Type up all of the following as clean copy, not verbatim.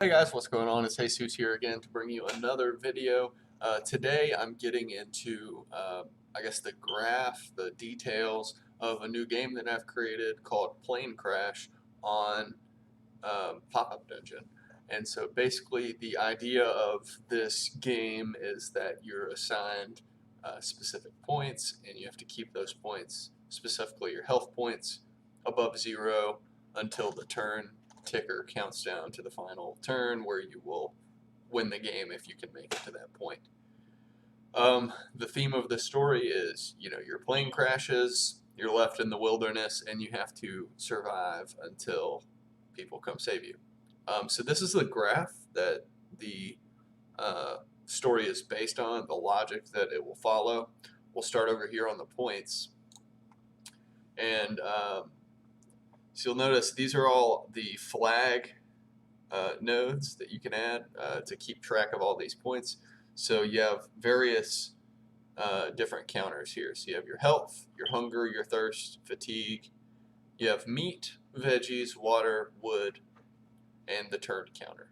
Hey guys, what's going on? It's Jesus here again to bring you another video. Today I'm getting into, I guess, the graph, the details of a new game that I've created called Plane Crash on Popup Dungeon. And so basically the idea of this game is that you're assigned specific points and you have to keep those points, specifically your health points, above zero until the turn ticker counts down to the final turn where you will win the game if you can make it to that point. The theme of the story is, your plane crashes, you're left in the wilderness, and you have to survive until people come save you. So this is the graph that the story is based on, the logic that it will follow. We'll start over here on the points, and so you'll notice these are all the flag nodes that you can add to keep track of all these points. So you have various different counters here. So you have your health, your hunger, your thirst, fatigue. You have meat, veggies, water, wood, and the turn counter.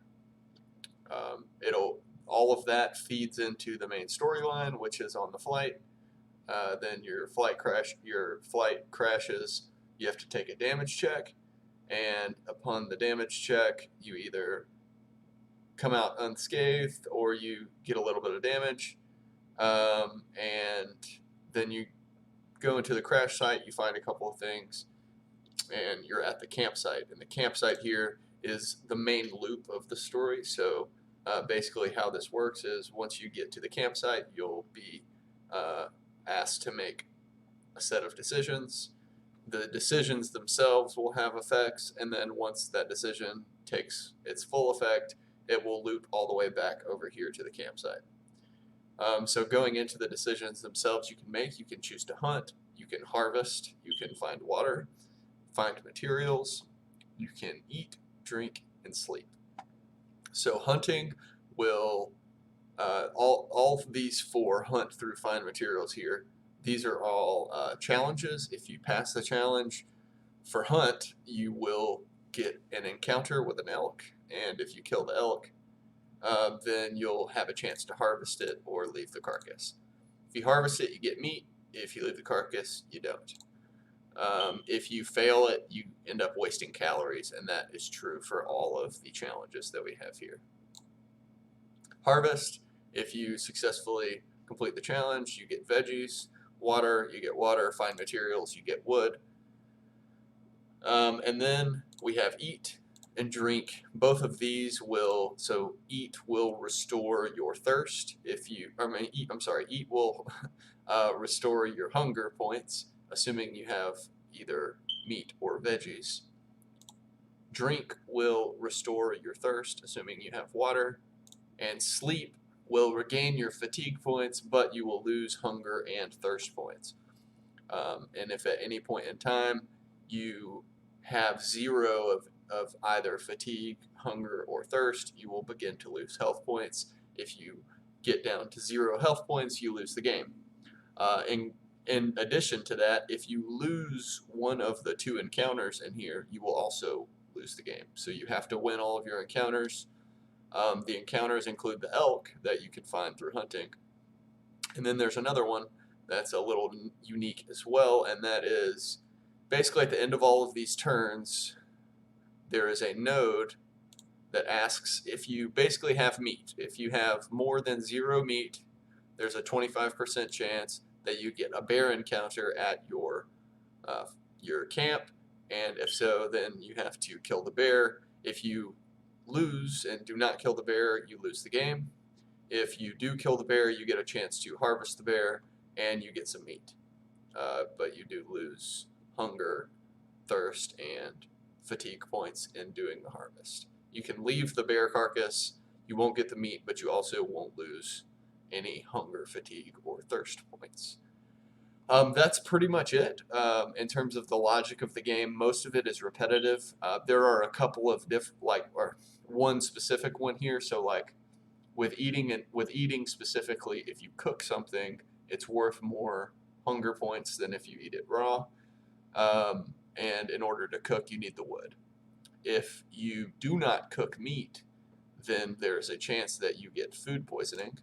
All of that feeds into the main storyline, which is on the flight. Then your flight crashes. You have to take a damage check, and upon the damage check, you either come out unscathed or you get a little bit of damage. And then you go into the crash site, you find a couple of things, and you're at the campsite. And the campsite here is the main loop of the story. So basically how this works is once you get to the campsite, you'll be asked to make a set of decisions. The decisions themselves will have effects, and then once that decision takes its full effect, it will loop all the way back over here to the campsite. So going into the decisions themselves you can choose to hunt, you can harvest, you can find water, find materials, you can eat, drink, and sleep. So hunting will, all of these four hunt through find materials here. These are all challenges. If you pass the challenge for hunt, you will get an encounter with an elk, and if you kill the elk, then you'll have a chance to harvest it or leave the carcass. If you harvest it, you get meat. If you leave the carcass, you don't. If you fail it, you end up wasting calories, and that is true for all of the challenges that we have here. Harvest, if you successfully complete the challenge, you get veggies. Water, you get water. Find materials, you get wood. And then we have eat and drink. Both of these will, so eat will restore your thirst. Eat will restore your hunger points, assuming you have either meat or veggies. Drink will restore your thirst, assuming you have water. And sleep will regain your fatigue points, but you will lose hunger and thirst points. And if at any point in time you have zero of either fatigue, hunger, or thirst, you will begin to lose health points. If you get down to 0 health points, you lose the game. In addition to that, if you lose one of the 2 encounters in here, you will also lose the game. So you have to win all of your encounters. The encounters include the elk that you can find through hunting. And then there's another one that's a little unique as well, and that is basically at the end of all of these turns, there is a node that asks if you basically have meat. If you have more than 0 meat, there's a 25% chance that you get a bear encounter at your camp, and if so, then you have to kill the bear. If you lose and do not kill the bear, you lose the game. If you do kill the bear, you get a chance to harvest the bear, and you get some meat. But you do lose hunger, thirst, and fatigue points in doing the harvest. You can leave the bear carcass, you won't get the meat, but you also won't lose any hunger, fatigue, or thirst points. That's pretty much it in terms of the logic of the game. Most of it is repetitive. There are a couple of or one specific one here. So like with eating specifically, if you cook something, it's worth more hunger points than if you eat it raw. And in order to cook, you need the wood. If you do not cook meat, then there's a chance that you get food poisoning,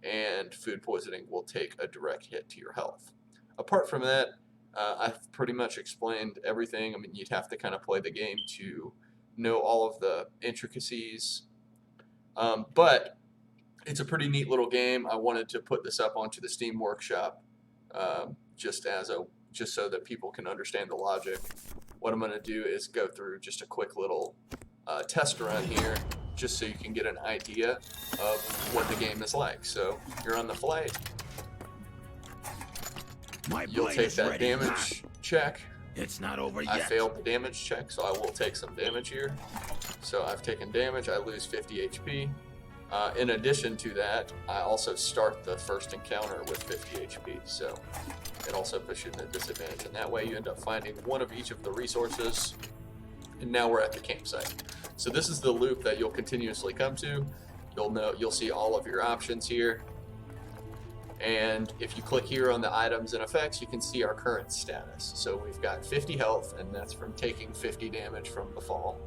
and food poisoning will take a direct hit to your health. Apart from that, I've pretty much explained everything. I mean, you'd have to kind of play the game to know all of the intricacies, but it's a pretty neat little game. I wanted to put this up onto the Steam Workshop just so that people can understand the logic. What I'm going to do is go through just a quick little test run here, just so you can get an idea of what the game is like. So you're on the flight. You'll take that damage check. It's not over yet. I failed the damage check, so I will take some damage here. So I've taken damage. I lose 50 HP. In addition to that, I also start the first encounter with 50 HP, so it also puts you in a disadvantage. And that way you end up finding one of each of the resources, and now we're at the campsite. So this is the loop that you'll continuously come to. You'll see all of your options here. And if you click here on the items and effects, you can see our current status. So we've got 50 health, and that's from taking 50 damage from the fall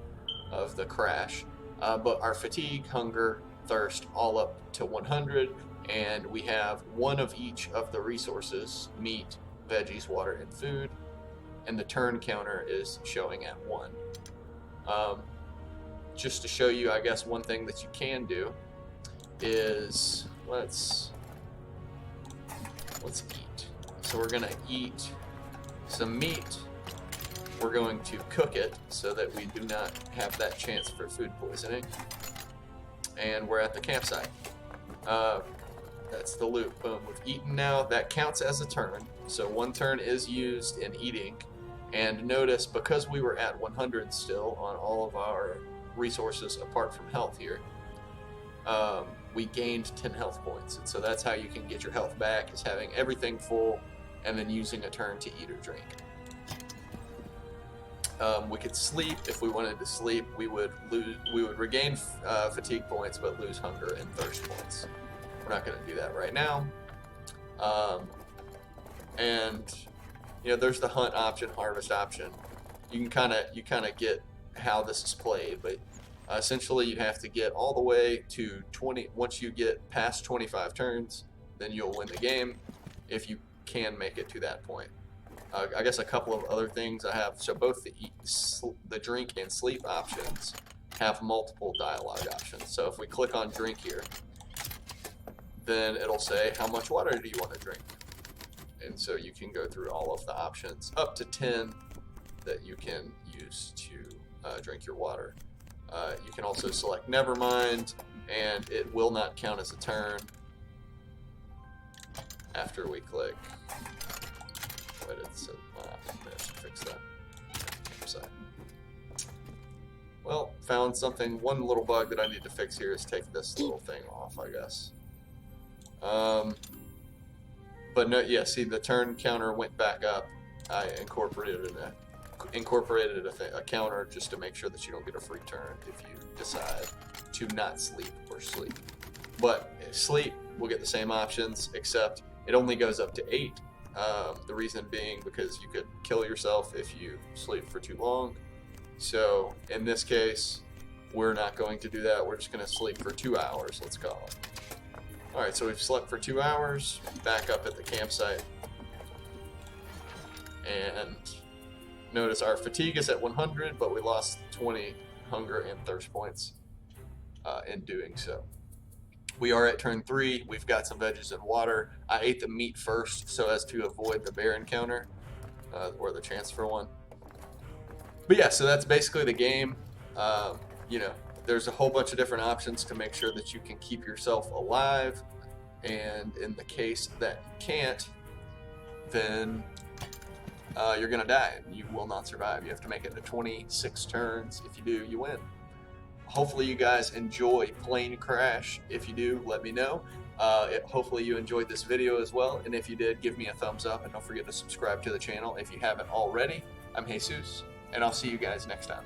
of the crash. But our fatigue, hunger, thirst, all up to 100, and we have one of each of the resources: meat, veggies, water, and food. And the turn counter is showing at 1. Just to show you, I guess, one thing that you can do is let's eat. So we're gonna eat some meat. We're going to cook it so that we do not have that chance for food poisoning. And we're at the campsite. That's the loop. Boom, we've eaten now. That counts as a turn. So one turn is used in eating. And notice, because we were at 100 still on all of our resources apart from health here, we gained 10 health points. And so that's how you can get your health back, is having everything full and then using a turn to eat or drink. We could sleep. If we wanted to sleep, we would regain fatigue points but lose hunger and thirst points. We're not going to do that right now. And there's the hunt option, harvest option. You kind of get how this is played, but essentially you have to get all the way to 20. Once you get past 25 turns, then you'll win the game, if you can make it to that point. I guess a couple of other things I have. So both the drink and sleep options have multiple dialogue options. So if we click on drink here, then it'll say, how much water do you want to drink? And so you can go through all of the options, up to 10 that you can use to drink your water. You can also select Nevermind, and it will not count as a turn after we click. But it's I should fix that. Campsite. Well, found something. One little bug that I need to fix here is take this little thing off, I guess. But no, yeah. See, the turn counter went back up. I incorporated a counter just to make sure that you don't get a free turn if you decide to not sleep or sleep. But sleep will get the same options, except it only goes up to 8. The reason being because you could kill yourself if you sleep for too long. So in this case, we're not going to do that. We're just going to sleep for 2 hours, let's call it. Alright, so we've slept for 2 hours, back up at the campsite. And notice our fatigue is at 100, but we lost 20 hunger and thirst points in doing so. We are at turn 3. We've got some veggies and water. I ate the meat first so as to avoid the bear encounter, or the chance for one. But yeah, so that's basically the game. There's a whole bunch of different options to make sure that you can keep yourself alive. And in the case that you can't, then you're going to die. You will not survive. You have to make it to 26 turns. If you do, you win. Hopefully you guys enjoy Plane Crash. If you do, let me know. Hopefully you enjoyed this video as well, and if you did, give me a thumbs up, and don't forget to subscribe to the channel if you haven't already. I'm Jesus, and I'll see you guys next time.